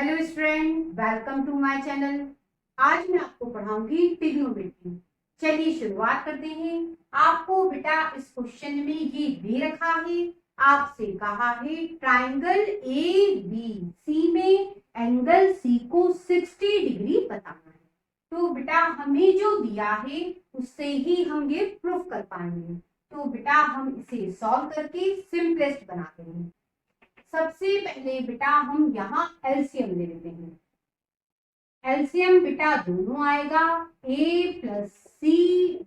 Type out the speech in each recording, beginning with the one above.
Hello student, welcome to my channel. आज मैं आपको पढ़ाऊंगी ट्रिग्नोमेट्री। चलिए शुरुआत करते हैं। आपको बेटा इस क्वेश्चन में ये दे रखा है, आपसे कहा है ट्राइंगल ए बी सी में एंगल सी को 60 डिग्री बताना है। तो बेटा हमें जो दिया है उससे ही हम ये प्रूफ कर पाएंगे। तो बेटा हम इसे सॉल्व करके सिंपलेस्ट बनाते हैं। सबसे पहले बेटा हम यहाँ एलसीएम ले लेते हैं। एलसीएम बेटा दोनों आएगा ए प्लस सी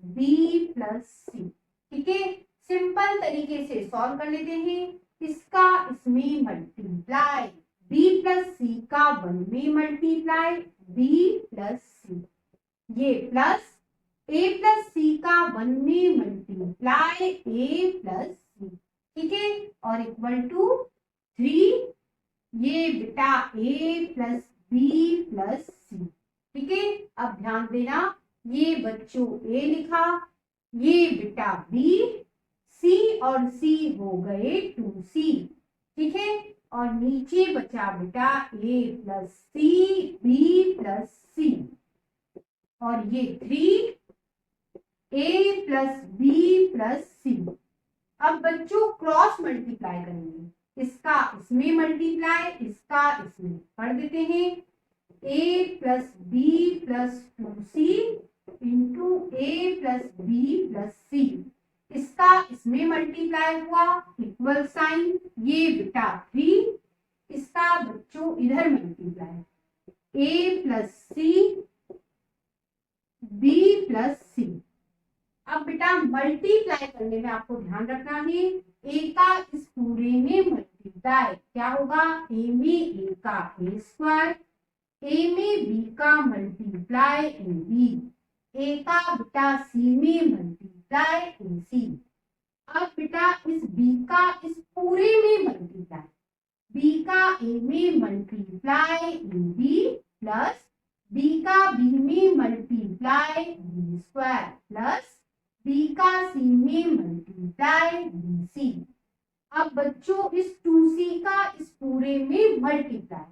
बी प्लस सी। ठीक है, सिंपल तरीके से सॉल्व कर लेते हैं। इसका इसमें मल्टीप्लाई बी प्लस सी का 1 में मल्टीप्लाई बी प्लस सी, ये प्लस ए प्लस सी का 1 में मल्टीप्लाई ए प्लस सी। ठीक है, और इक्वल टू 3, ये बेटा ए प्लस बी प्लस सी। ठीक है, अब ध्यान देना, ये बच्चों ए लिखा, ये बेटा बी, सी और सी हो गए 2c। ठीक है, और नीचे बचा बेटा ए प्लस सी बी प्लस सी, और ये 3 ए प्लस बी प्लस सी। अब बच्चों क्रॉस मल्टीप्लाई करेंगे, इसका इसमें मल्टीप्लाई, इसका इसमें कर देते हैं। A plus B plus 2c into A plus B plus C, इसका इसमें मल्टीप्लाई हुआ, इक्वल साइन, ये बेटा 3, इसका बच्चों इधर मल्टीप्लाई, ए प्लस सी बी प्लस सी। अब बेटा मल्टीप्लाई करने में आपको ध्यान रखना है, ए का इस पूरे में मल्टीप्लाई क्या होगा, ए में ए का ए स्क्वायर, ए में बी का मल्टीप्लाई ए बी, ए का बेटा सी में मल्टीप्लाई ए सी। अब बेटा इस बी का इस पूरे में मल्टीप्लाई, बी का ए में multiply A B plus B का बी में multiply B square plus B का सी में मल्टीप्लाई बी सी। अब बच्चों इस 2c का इस पूरे में मल्टीप्लाई,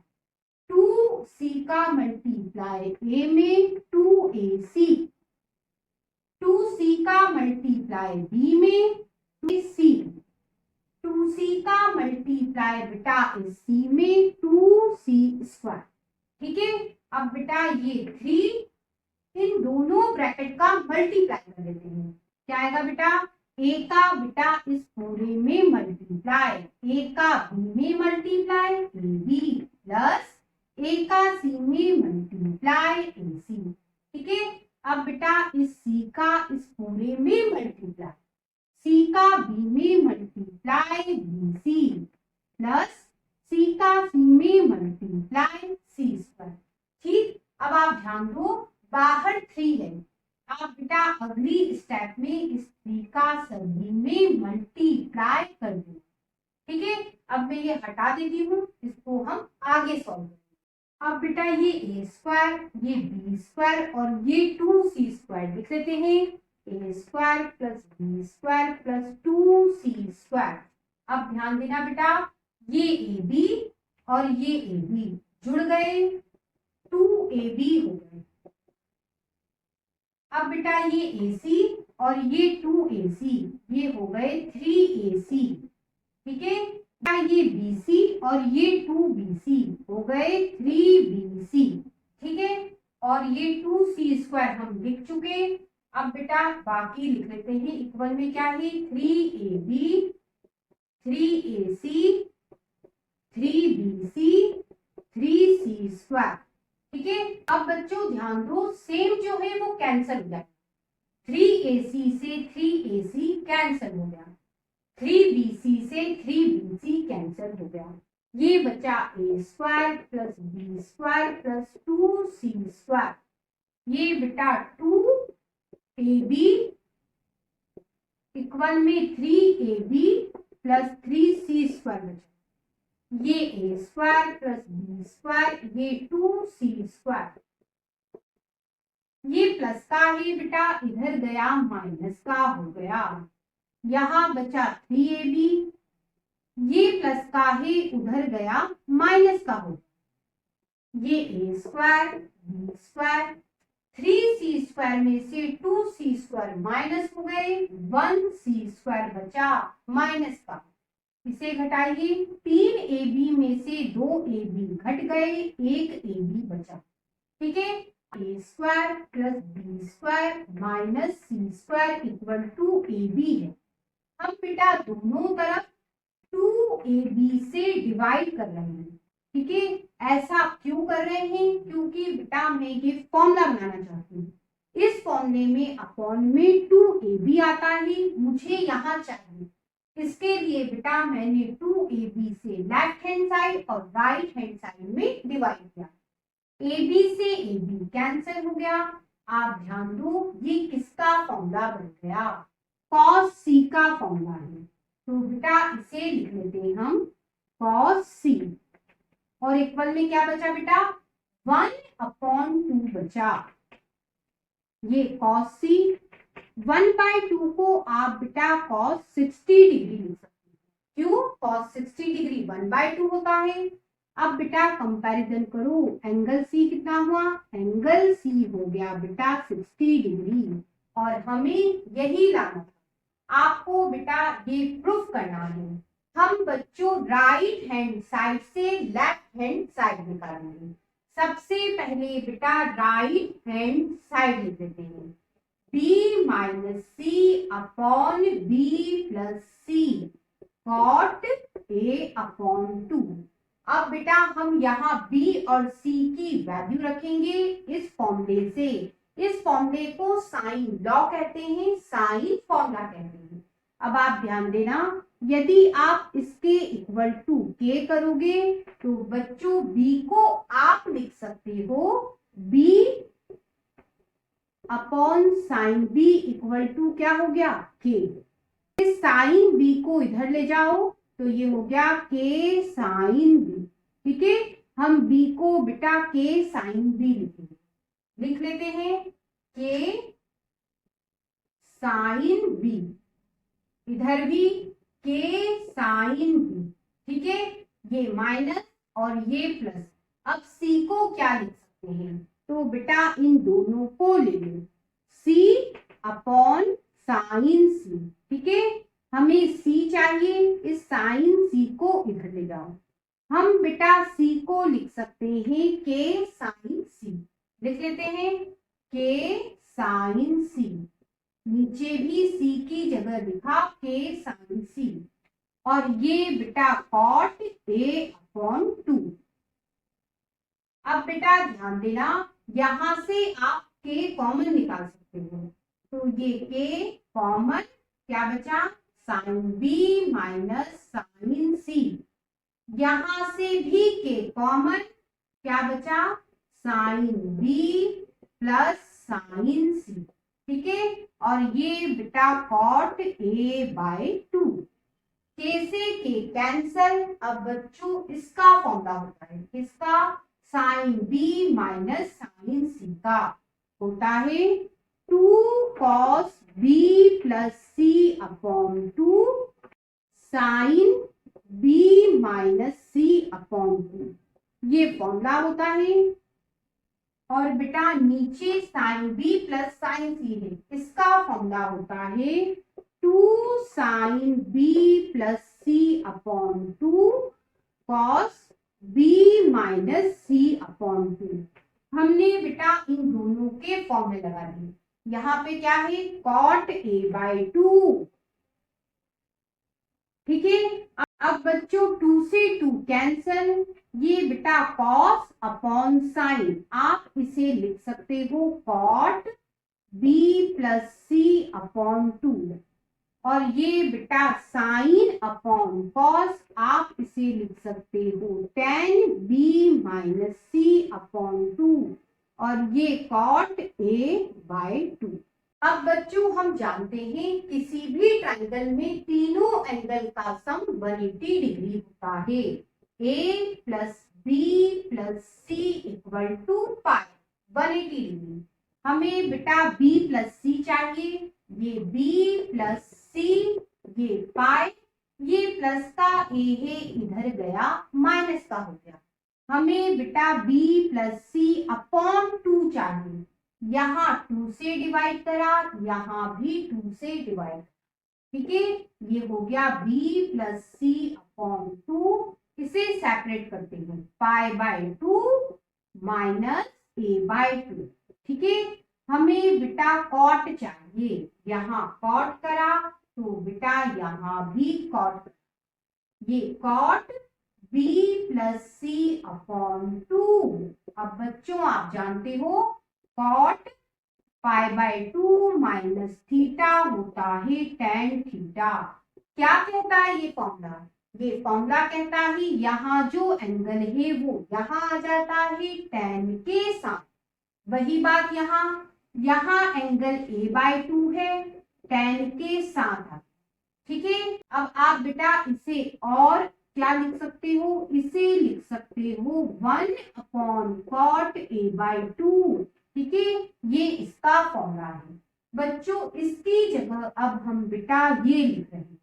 2c का मल्टीप्लाई a में 2ac, 2c का मल्टीप्लाई b में c, 2c का मल्टीप्लाई बेटा इस c में 2c स्क्वायर। ठीक है, अब बेटा ये 3 इन दोनों ब्रैकेट का मल्टीप्लाई कर देते हैं। क्या आएगा बेटा, ए का बेटा इस पूरे में मल्टीप्लाई, ए का बी में मल्टीप्लाई ए बी प्लस ए का सी में मल्टीप्लाई ए सी। ठीक है, अब बेटा इस सी का इस पूरे में मल्टीप्लाई, सी का बी में मल्टीप्लाई बी सी प्लस सी का सी में मल्टीप्लाई सी स्क्वायर। ठीक, अब आप ध्यान दो, बाहर 3 है, आप बेटा अगली स्टेप में इस 3 का सभी में मल्टीप्लाई कर दो। ठीक है, अब मैं ये हटा देती हूँ, इसको हम आगे सॉल्व करेंगे। अब बेटा ये ए स्क्वायर, ये बी स्क्वायर और ये 2c स्क्वायर लिख लेते हैं, A square plus B square plus 2c square. अब ध्यान देना बेटा, ये ए बी और ये ए बी जुड़ गए, 2ab हो गए। अब बेटा ये AC और ये 2AC, ये हो गए 3AC। ठीक है, ये BC और ये 2BC हो गए 3BC। ठीक है, और ये 2c स्क्वायर हम लिख चुके। अब बेटा बाकी लिख लेते हैं, इक्वल में क्या है, 3AB 3AC 3BC 3c square. ठीक है, अब बच्चों ध्यान दो, सेम जो है वो कैंसिल हो जाए, 3ac से 3ac कैंसिल हो गया, 3bc से 3bc कैंसिल हो गया, ये बचा a square plus b square plus 2c square, ये बेटा 2ab इक्वल में 3ab प्लस 3c स्क्वायर बचा, ये a square plus b square, ये 2c स्क्वायर, ये प्लस का है बेटा, इधर गया माइनस का हो गया, यहाँ बचा 3ab, ये प्लस का है उधर गया माइनस का हो, ये a square b square, 3c square में से 2c स्क्वायर माइनस हो गए, 1c स्क्वायर बचा माइनस का, इसे घटाइए, 3ab में से 2ab घट गए, 1ab बचा। ठीक है, a square plus b square minus c square equal to ab है। हम बेटा दोनों तरफ 2ab से डिवाइड कर रहे हैं। ठीक है, ऐसा क्यों कर रहे हैं? क्योंकि बेटा मैं ये फॉर्मूला बनाना चाहती हूँ। इस फॉर्मूले में अपॉन में 2ab आता है, मुझे यहाँ चाहिए। इसके लिए बेटा मैंने 2ab से लेफ्ट हैंड साइड और राइट हैंड साइड में डिवाइड किया। ab से ab कैंसिल हो गया। आप ध्यान दो, ये किसका फॉर्मूला बन गया? cos c का फॉर्मूला है। तो बेटा इसे लिख लेते हैं हम cos c, और इक्वल में क्या बचा बेटा? 1/2 बचा। ये cos c, 1/2 को आप बेटा cos 60 डिग्री लिख सकते हैं। क्यों? cos 60 डिग्री 1/2 होता है। अब बेटा कंपैरिजन करो, एंगल C कितना हुआ? एंगल C हो गया बेटा 60 डिग्री, और हमें यही लाना था। आपको बेटा ये प्रूफ करना है। हम बच्चों राइट हैंड साइड से लेफ्ट हैंड साइड निकालेंगे। सबसे पहले बेटा राइट हैंड साइड लिख देते हैं, b minus c upon b plus c cot a upon 2। अब बेटा हम यहाँ b और c की वैल्यू रखेंगे इस फॉर्मूले से। इस फॉर्मूले को साइन लॉ कहते हैं, साइन फॉर्मूला कहते हैं। अब आप ध्यान देना, यदि आप इसके इक्वल टू k करोगे तो बच्चों b को आप लिख सकते हो b upon sine b equal to क्या हो गया? k। इस साइन b को इधर ले जाओ तो ये हो गया k साइन b। ठीक है, हम b को बेटा k साइन b लिखेंगे। लिख लेते हैं k साइन b, इधर भी k साइन b। ठीक है, ये माइनस और ये प्लस। अब c को क्या लिख सकते हैं? तो बेटा इन दोनों को ले लो, c अपॉन साइन c। ठीक है, हमें c चाहिए, इस साइन c को इधर ले जाओ। हम बेटा c को लिख सकते हैं k साइन c। लिख लेते हैं k साइन c, नीचे भी c की जगह लिखा k साइन c, और ये बेटा कॉट a अपॉन 2। अब बेटा ध्यान देना, यहां से आप k कॉमन निकाल सकते हो, तो ये k कॉमन, क्या बचा? Sine b minus sine c। यहां से भी k कॉमन, क्या बचा? Sine b plus sine c। ठीक है, और ये बेटा कॉट a बाय 2। k से k कैंसल। अब बच्चों इसका फॉर्मूला होता है, इसका sine b minus sine c का होता है 2 cos b plus c upon 2 sine b minus c upon 2। ये फॉर्मूला होता है। और बेटा नीचे sign b plus sine c है, इसका फॉर्मूला होता है 2 sine b plus c upon 2 cos b minus c upon 2। हमने बेटा इन दोनों के फॉर्मूले लगा दिए। यहाँ पे क्या है? cot a by 2। ठीक है, अब बच्चों 2 से 2 कैंसल, ये बेटा cos अपॉन साइन, आप इसे लिख सकते हो cot b plus c upon 2, और ये बेटा साइन अपॉन कॉस, आप इसे लिख सकते हो tan b minus c upon 2, और ये कॉट a बाय 2। अब बच्चों हम जानते हैं किसी भी ट्रायंगल में तीनों एंगल का सम 180 डिग्री होता है। a plus b plus c equal to pi 180 degree. हमें बेटा b प्लस c चाहिए, ये b प्लस c, ये पाई, ये प्लस का a है इधर गया, माइनस का हो गया। हमें बेटा b प्लस सी अपॉन 2 चाहिए। यहाँ 2 से डिवाइड करा, यहाँ भी 2 से डिवाइड, ठीक है। ये हो गया b प्लस सी अपॉन 2। इसे सेपरेट करते हैं, pi by 2 minus a by 2, ठीक है। हमें बेटा कॉट चाहिए, यहाँ कॉट करा तो बेटा यहाँ भी कॉट, ये cot b plus c upon 2। अब बच्चों आप जानते हो cot pi by 2 minus theta होता है tan थीटा। क्या कहता है ये फॉर्मूला? ये फॉर्मूला कहता है यहाँ जो एंगल है वो यहाँ आ जाता है tan के साथ। वही बात यहाँ एंगल a बाय 2 है, tan के साथ, ठीक है। अब आप बेटा इसे और क्या लिख सकते हो? इसे लिख सकते हो 1 अपॉन कॉट a बाय 2, ठीक है। ये इसका फॉर्मूला है बच्चों। इसकी जगह अब हम बेटा ये लिख रहे हैं,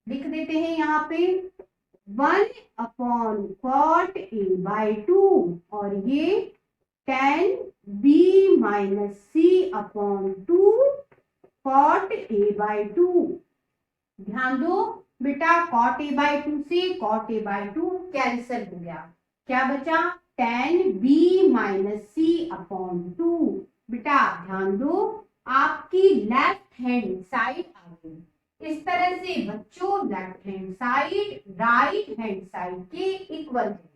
लिख देते हैं यहाँ पे 1 अपॉन कॉट a बाय 2 और ये tan b minus c upon 2 cot a by 2। ध्यान दो बेटा, कॉट a बाय 2 से कॉट a बाय 2 कैंसिल हो गया, क्या बचा? tan b minus c upon 2। बेटा ध्यान दो, आपकी लेफ्ट हैंड साइड आ गई। इस तरह से बच्चों left hand side right hand side के इक्वल है।